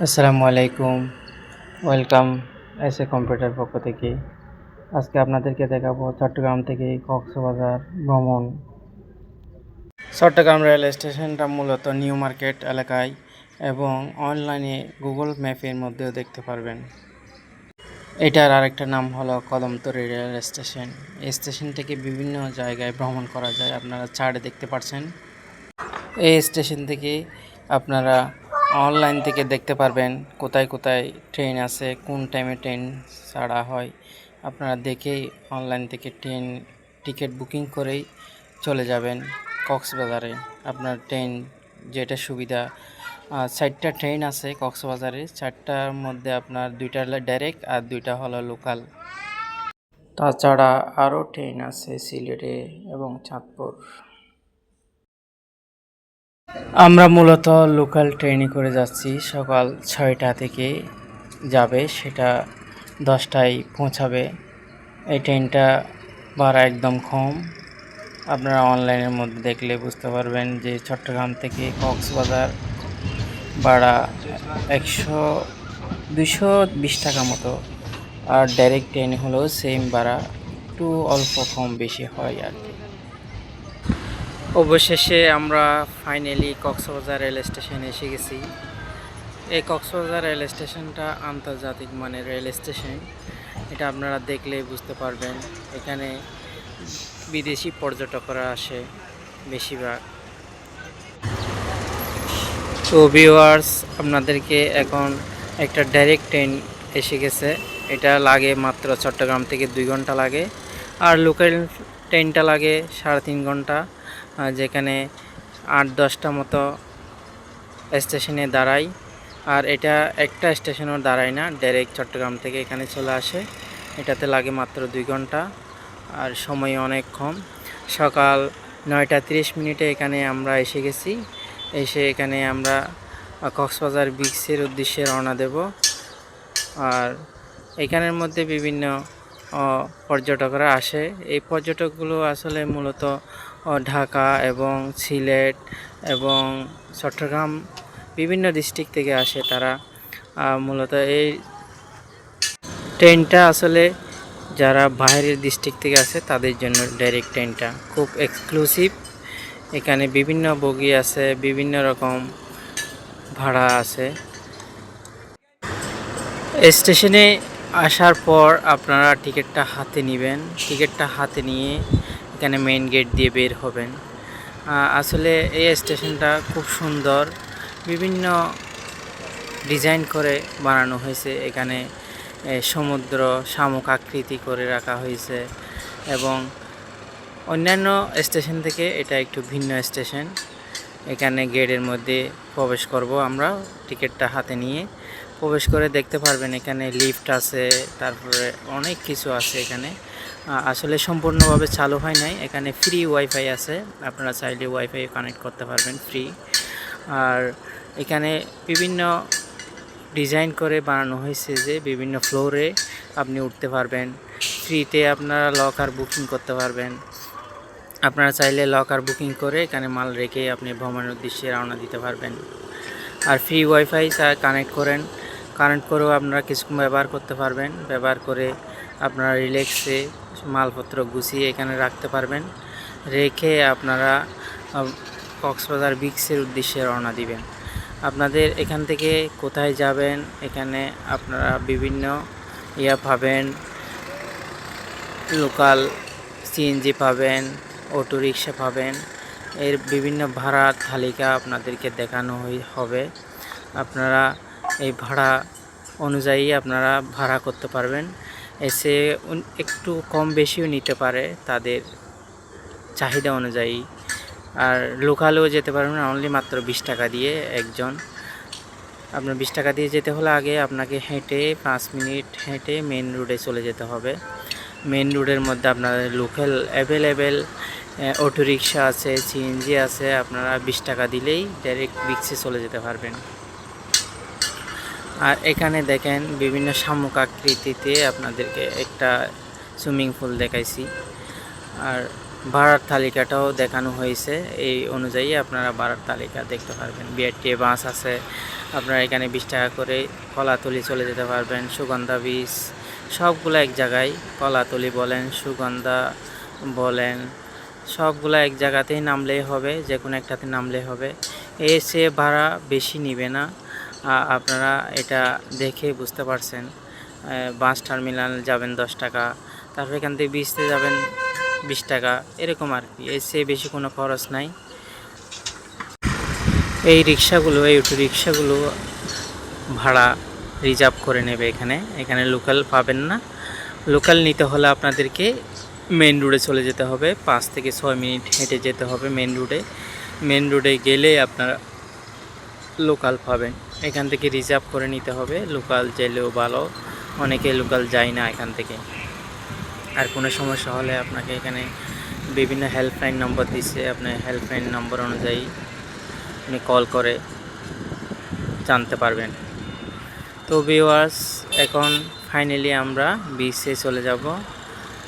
আসসালামু আলাইকুম। Welcome computer পক্ষ থেকে। আজকে আপনাদেরকে দেখাবো চট্টগ্রাম থেকে কক্সবাজার ভ্রমণ। চট্টগ্রাম রেল স্টেশনটা মূলত নিউ মার্কেট এলাকায় এবং অনলাইনে গুগল ম্যাপের মধ্যেও দেখতে পারবেন। এটার আরেকটা নাম হলো কদমতলী রেল স্টেশন। এই স্টেশন থেকে বিভিন্ন জায়গায় ভ্রমণ করা যায়, আপনারা চার্টে দেখতে পাচ্ছেন। এই স্টেশন থেকে আপনারা অনলাইন থেকে দেখতে পারবেন কোথায় কোথায় ট্রেন আছে, কোন টাইমে ট্রেন ছাড়া হয়। আপনারা দেখেই অনলাইন থেকে ট্রেন টিকিট বুকিং করেই চলে যাবেন কক্সবাজারে। আপনার ট্রেন যেটা সুবিধা, 4টা ট্রেন আছে কক্সবাজারে। 4টার মধ্যে আপনার 2টা ডাইরেক্ট আর 2টা হলো লোকাল। তাছাড়া আরও ট্রেন আছে সিলেটে এবং চাঁদপুর। আমরা মূলত লোকাল ট্রেনে করে যাচ্ছি। সকাল 6টা থেকে যাবে, সেটা 10টায় পৌঁছাবে। এই ট্রেনটা ভাড়া একদম কম। আপনারা অনলাইনের মধ্যে দেখলে বুঝতে পারবেন যে চট্টগ্রাম থেকে কক্সবাজার ভাড়া 220 টাকা মতো। আর ডাইরেক্ট ট্রেন হলেও সেম ভাড়া, একটু অল্প কম বেশি হয় আর কি। অবশেষে আমরা ফাইনালি কক্সবাজার রেল স্টেশনে এসে গেছি। এই কক্সবাজার রেল স্টেশনটা আন্তর্জাতিক মানের রেল স্টেশন। এটা আপনারা দেখলেই বুঝতে পারবেন। এখানে বিদেশি পর্যটকরা আসে বেশিরভাগ। তো ভিউয়ার্স, আপনাদেরকে এখন একটা ডাইরেক্ট ট্রেন এসে গেছে। এটা লাগে মাত্র চট্টগ্রাম থেকে 2 ঘন্টা লাগে, আর লোকাল ট্রেনটা লাগে 3.5 ঘন্টা, যেখানে 8-10টা মতো স্টেশনে দাঁড়ায়। আর এটা একটা স্টেশনও দাঁড়ায় না, ডাইরেক্ট চট্টগ্রাম থেকে এখানে চলে আসে। এটাতে লাগে মাত্র 2 ঘন্টা, আর সময় অনেক কম। সকাল 9টা 30 মিনিটে এখানে আমরা এসে গেছি। এসে এখানে আমরা কক্সবাজার বিচের উদ্দেশ্যে রওনা দেব। আর এখানের মধ্যে বিভিন্ন পর্যটকরা আসে। এই পর্যটকগুলো আসলে মূলত ঢাকা এবং সিলেট এবং চট্টগ্রাম বিভিন্ন ডিস্ট্রিক্ট থেকে আসে। তারা মূলত এই ট্রেনটা আসলে যারা বাইরের ডিস্ট্রিক্ট থেকে আসে তাদের জন্য ডাইরেক্ট ট্রেনটা খুব এক্সক্লুসিভ। এখানে বিভিন্ন বগি আছে, বিভিন্ন রকম ভাড়া আছে। স্টেশনে আসার পর আপনারা টিকিটটা হাতে নেবেন। টিকিটটা হাতে নিয়ে এখানে মেইন গেট দিয়ে বের হবেন। আসলে এই স্টেশনটা খুব সুন্দর, বিভিন্ন ডিজাইন করে বানানো হয়েছে। এখানে সমুদ্র শামুক আকৃতি করে রাখা হয়েছে এবং অন্যান্য স্টেশন থেকে এটা একটু ভিন্ন স্টেশন। এখানে গেটের মধ্যে প্রবেশ করব আমরা, টিকিটটা হাতে নিয়ে প্রবেশ করে দেখতে পারবেন এখানে লিফট আছে, তারপরে অনেক কিছু আছে এখানে। আসলে সম্পূর্ণভাবে চালু হয় নাই। এখানে ফ্রি ওয়াইফাই আছে, আপনারা চাইলে ওয়াইফাই কানেক্ট করতে পারবেন ফ্রি। আর এখানে বিভিন্ন ডিজাইন করে বানানো হয়েছে যে বিভিন্ন ফ্লোরে আপনি উঠতে পারবেন। ফ্রিতে আপনারা লকার বুকিং করতে পারবেন। আপনারা চাইলে লকার বুকিং করে এখানে মাল রেখে আপনি ভ্রমণের উদ্দেশ্যে রওনা দিতে পারবেন। আর ফ্রি ওয়াইফাই কানেক্ট করেও আপনারা কিছুক্ষণ ব্যবহার করতে পারবেন। ব্যবহার করে আপনারা রিল্যাক্সে মালপত্র গুছিয়ে এখানে রাখতে পারবেন। রেখে আপনারা কক্সবাজার বিচের উদ্দেশ্যে রওনা দিবেন। আপনাদের এখান থেকে কোথায় যাবেন, এখানে আপনারা বিভিন্ন পাবেন, লোকাল সিএনজি পাবেন, অটো রিক্সা পাবেন। এর বিভিন্ন ভাড়ার তালিকা আপনাদেরকে দেখানো হবে। আপনারা এই ভাড়া অনুযায়ী আপনারা ভাড়া করতে পারবেন। এসে একটু কম বেশিও নিতে পারে তাদের চাহিদা অনুযায়ী। আর লোকালেও যেতে পারবেন অনলি মাত্র 20 টাকা দিয়ে একজন। আপনার 20 টাকা দিয়ে যেতে হলে আগে আপনাকে হেঁটে 5 মিনিট হেঁটে মেন রোডে চলে যেতে হবে। মেন রোডের মধ্যে আপনাদের লোকাল অ্যাভেলেবেল অটো রিক্সা আছে, সিএনজি আছে। আপনারা 20 টাকা দিলেই ডাইরেক্ট বিচে চলে যেতে পারবেন। আর এখানে দেখেন বিভিন্ন শামুক আকৃতিতে আপনাদেরকে একটা সুইমিং পুল দেখাইছি। আর ভাড়ার তালিকাটাও দেখানো হয়েছে, এই অনুযায়ী আপনারা ভাড়ার তালিকা দেখতে পারবেন। বিআরটিএ বাস আছে, আপনারা এখানে 20 টাকা করে কলাতলি চলে যেতে পারবেন। সুগন্ধা বীজ সবগুলো এক জায়গায়, কলাতলি বলেন, সুগন্ধা বলেন, সবগুলো এক জায়গাতেই নামলেই হবে, যে কোনো একটাতে নামলেই হবে। এসে ভাড়া বেশি নিবে না, আপনারা এটা দেখে বুঝতে পারছেন। বাস টার্মিনাল যাবেন 10 টাকা, তারপর এখান থেকে বিচতে যাবেন 20 টাকা, এরকম আর কি। এসে বেশি কোনো খরচ নাই। এই রিক্সাগুলো, এই অটো রিক্সাগুলো ভাড়া রিজার্ভ করে নেবে। এখানে লোকাল পাবেন না। লোকাল নিতে হলে আপনাদেরকে মেন রোডে চলে যেতে হবে, 5 থেকে 6 মিনিট হেঁটে যেতে হবে মেন রোডে। মেন রোডে গেলে আপনারা লোকাল পাবেন। এখান থেকে রিজার্ভ করে নিতে হবে। লোকাল গেলেও ভালো, অনেকে লোকাল যায় না এখান থেকে। আর কোনো সমস্যা হলে আপনাকে এখানে বিভিন্ন হেল্পলাইন নম্বর দিচ্ছে, আপনার হেল্পলাইন নম্বর অনুযায়ী আপনি কল করে জানতে পারবেন। তো ভিউয়ার্স, এখন ফাইনালি আমরা বিচে চলে যাব।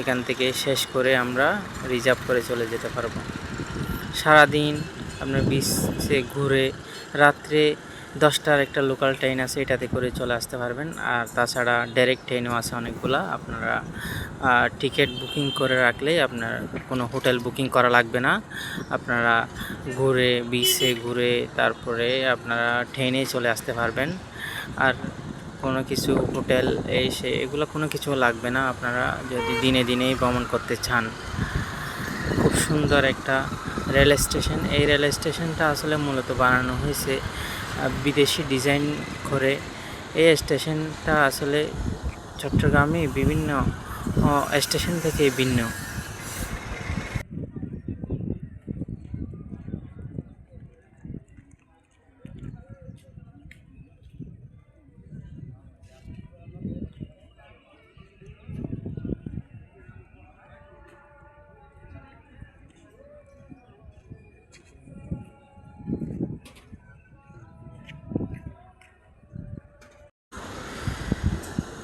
এখান থেকে শেষ করে আমরা রিজার্ভ করে চলে যেতে পারবো। সারাদিন আপনার বিচে ঘুরে রাত্রে 10টার একটা লোকাল ট্রেন আছে, এটাতে করে চলে আসতে পারবেন। আর তাছাড়া ডাইরেক্ট ট্রেনও আছে অনেকগুলা। আপনারা টিকিট বুকিং করে রাখলেই আপনার কোনো হোটেল বুকিং করা লাগবে না। আপনারা ঘুরে বিচে ঘুরে তারপরে আপনারা ট্রেনে চলে আসতে পারবেন। আর কোনো কিছু হোটেল এগুলো কোনো কিছু লাগবে না, আপনারা যদি দিনে দিনেই ভ্রমণ করতে চান। খুব সুন্দর একটা রেল স্টেশন। এই রেল স্টেশনটা আসলে মূলত বানানো হয়েছে বিদেশি ডিজাইন করে। এই স্টেশনটা আসলে চট্টগ্রামে বিভিন্ন স্টেশন থেকে ভিন্ন।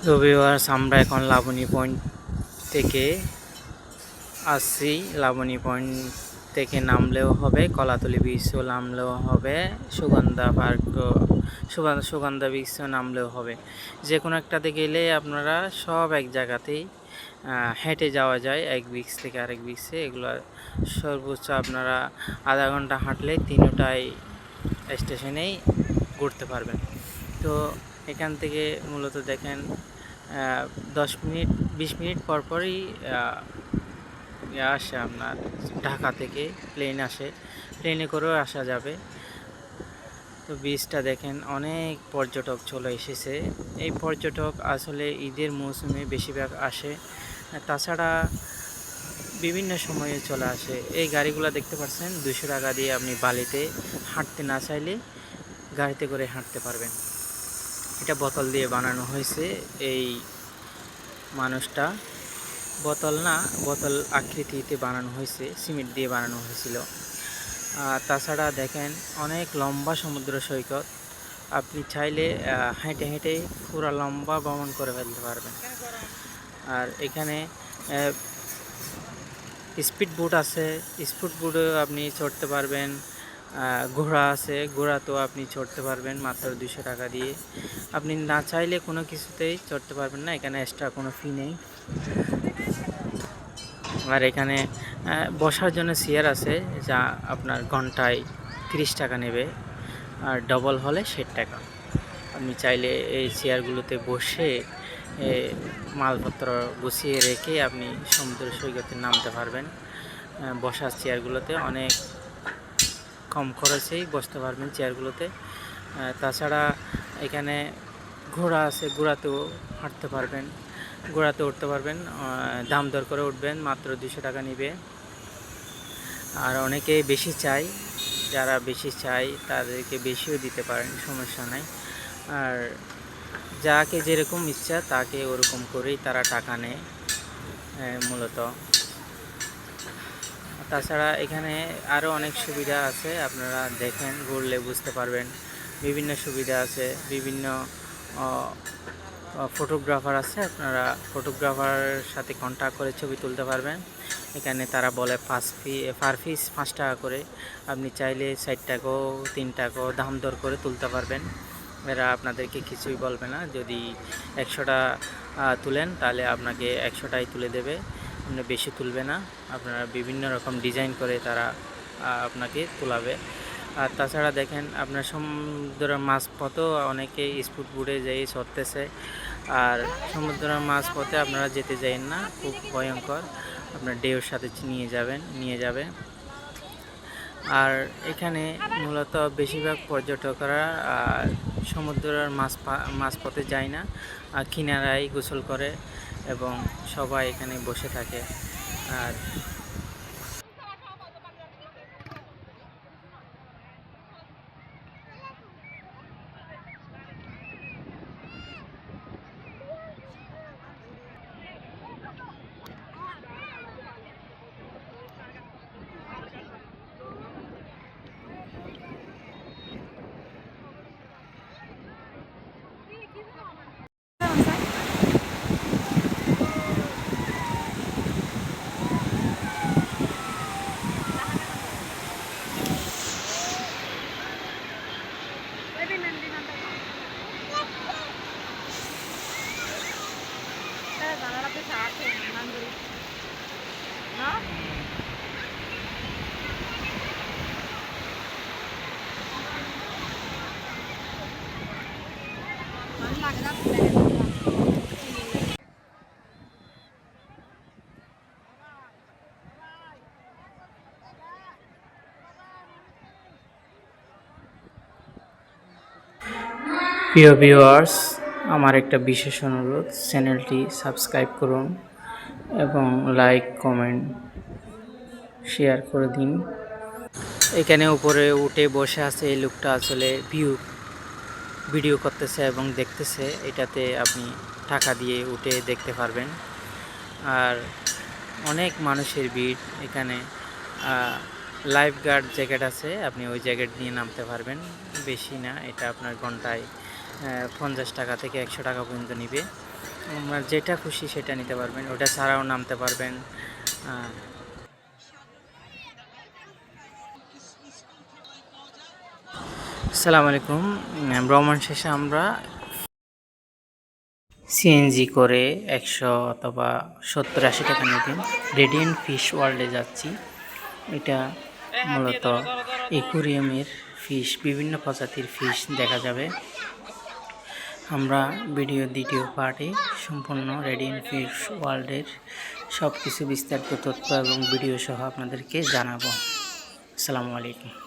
তো ভিউয়ার্স, আমরা এখন লাবণী পয়েন্ট থেকে আসছি। লাবণী পয়েন্ট থেকে নামলেও হবে, কলাতলি বিচও নামলেও হবে, সুগন্ধা পার্ক, সুগন্ধা বিচও নামলেও হবে। যে কোনো একটাতে গেলে আপনারা সব এক জায়গাতেই হেঁটে যাওয়া যায়, এক বিচ থেকে আরেক বিচে। এগুলো সর্বোচ্চ আপনারা আধা ঘন্টা হাঁটলে তিনটাই স্টেশনেই ঘুরতে পারবেন। তো এখান থেকে মূলত দেখেন 10 মিনিট 20 মিনিট পরপরই আসে আপনার ঢাকা থেকে প্লেন আসে, প্লেনে করেও আসা যাবে। তো বিচটা দেখেন, অনেক পর্যটক চলে এসেছে। এই পর্যটক আসলে ঈদের মৌসুমে বেশিরভাগ আসে, তাছাড়া বিভিন্ন সময়ে চলে আসে। এই গাড়িগুলো দেখতে পাচ্ছেন, 200 টাকা দিয়ে আপনি বালিতে হাঁটতে না চাইলে গাড়িতে করে হাঁটতে পারবেন। এটা বোতল দিয়ে বানানো হয়েছে। এই মানুষটা বোতল না, বোতল আকৃতিতে বানানো হয়েছে, সিমেন্ট দিয়ে বানানো হয়েছিল। তাছাড়া দেখেন, অনেক লম্বা সমুদ্র সৈকত। আপনি চাইলে হেঁটে হেঁটে পুরো লম্বা ভ্রমণ করে ফেলতে পারবেন। আর এখানে স্পিড বোট আছে, স্পিড বোটেও আপনি চড়তে পারবেন। ঘোড়া আছে, ঘোড়াতেও আপনি চড়তে পারবেন মাত্র 200 টাকা দিয়ে। আপনি না চাইলে কোনো কিছুতেই চড়তে পারবেন না, এখানে এক্সট্রা কোনো ফি নেই। আর এখানে বসার জন্য চেয়ার আছে, যা আপনার ঘন্টায় 30 টাকা নেবে, আর ডবল হলে 60 টাকা। আপনি চাইলে এই চেয়ারগুলোতে বসে মালপত্র গুছিয়ে রেখে আপনি সমুদ্র সৈকতে নামতে পারবেন। বসার চেয়ারগুলোতে অনেক কম খরচেই বসতে পারবেন চেয়ারগুলোতে। তাছাড়া এখানে ঘোড়া আছে, ঘোড়াতেও হাঁটতে পারবেন, ঘোড়াতে উঠতে পারবেন। দাম দর করে উঠবেন, মাত্র 200 টাকা নিবে। আর অনেকে বেশি চাই, যারা বেশি চাই তাদেরকে বেশিও দিতে পারেন, সমস্যা নাই। আর যাকে যেরকম ইচ্ছা তাকে ওরকম করেই তারা টাকা নেয় মূলত। তাছাড়া এখানে আরও অনেক সুবিধা আছে, আপনারা দেখেন, ঘুরলে বুঝতে পারবেন। বিভিন্ন সুবিধা আছে, বিভিন্ন ফটোগ্রাফার আছে, আপনারা ফটোগ্রাফার সাথে কন্ট্যাক্ট করে ছবি তুলতে পারবেন। এখানে তারা বলে পার পিস 5 টাকা করে। আপনি চাইলে 4 টাকাও 3 টাকাও দাম দর করে তুলতে পারবেন। এরা আপনাদেরকে কিছুই বলবে না। যদি 100টা তুলেন তাহলে আপনাকে 100টাই তুলে দেবে, বেশি তুলবে না। আপনারা বিভিন্ন রকম ডিজাইন করে তারা আপনাকে তোলাবে। আর তাছাড়া দেখেন আপনার সমুদ্রের মাঝপথেও অনেকে স্পিড বোটে যেয়ে চড়তেছে। আর সমুদ্রের মাঝপথে আপনারা যেতে চাইেন না, খুব ভয়ঙ্কর, আপনার ঢেউর সাথে নিয়ে যাবে। আর এখানে মূলত বেশিরভাগ পর্যটকরা সমুদ্রের মাঝপথে যায় না, কিনারায় গোসল করে এবং সবাই এখানে বসে থাকে। আর প্রিয় ভিউয়ার্স, আমার একটা বিশেষ অনুরোধ, চ্যানেলটি সাবস্ক্রাইব করুন এবং লাইক, কমেন্ট, শেয়ার করে দিন। এখানে উপরে উঠে বসে আছে এই লোকটা, আসলে ভিডিও করতেছে এবং দেখতেছে। এটাতে আপনি টাকা দিয়ে উঠে দেখতে পারবেন। আর অনেক মানুষের ভিড় এখানে। লাইফ গার্ড জ্যাকেট আছে, আপনি ওই জ্যাকেট নিয়ে নামতে পারবেন। বেশি না, এটা আপনার ঘন্টায় 50 টাকা থেকে 100 টাকা পর্যন্ত নিবে। আপনার যেটা খুশি সেটা নিতে পারবেন, ওটা ছাড়াও নামতে পারবেন। আসসালামু আলাইকুম। ভ্রমণ শেষে আমরা সিএনজি করে 100 অথবা 70-80 টাকা নেবেন রেডিয়েন্ট ফিশ ওয়ার্ল্ডে যাচ্ছি। এটা মূলত অ্যাকুরিয়ামের ফিশ, বিভিন্ন প্রজাতির ফিশ দেখা যাবে। আমরা ভিডিও দ্বিতীয় পার্টে সম্পূর্ণ রেডিয়েন্ট ফিশ ওয়ার্ল্ডের সব কিছু বিস্তারিত তথ্য এবং ভিডিও সহ আপনাদেরকে জানাবো। আসসালামু আলাইকুম।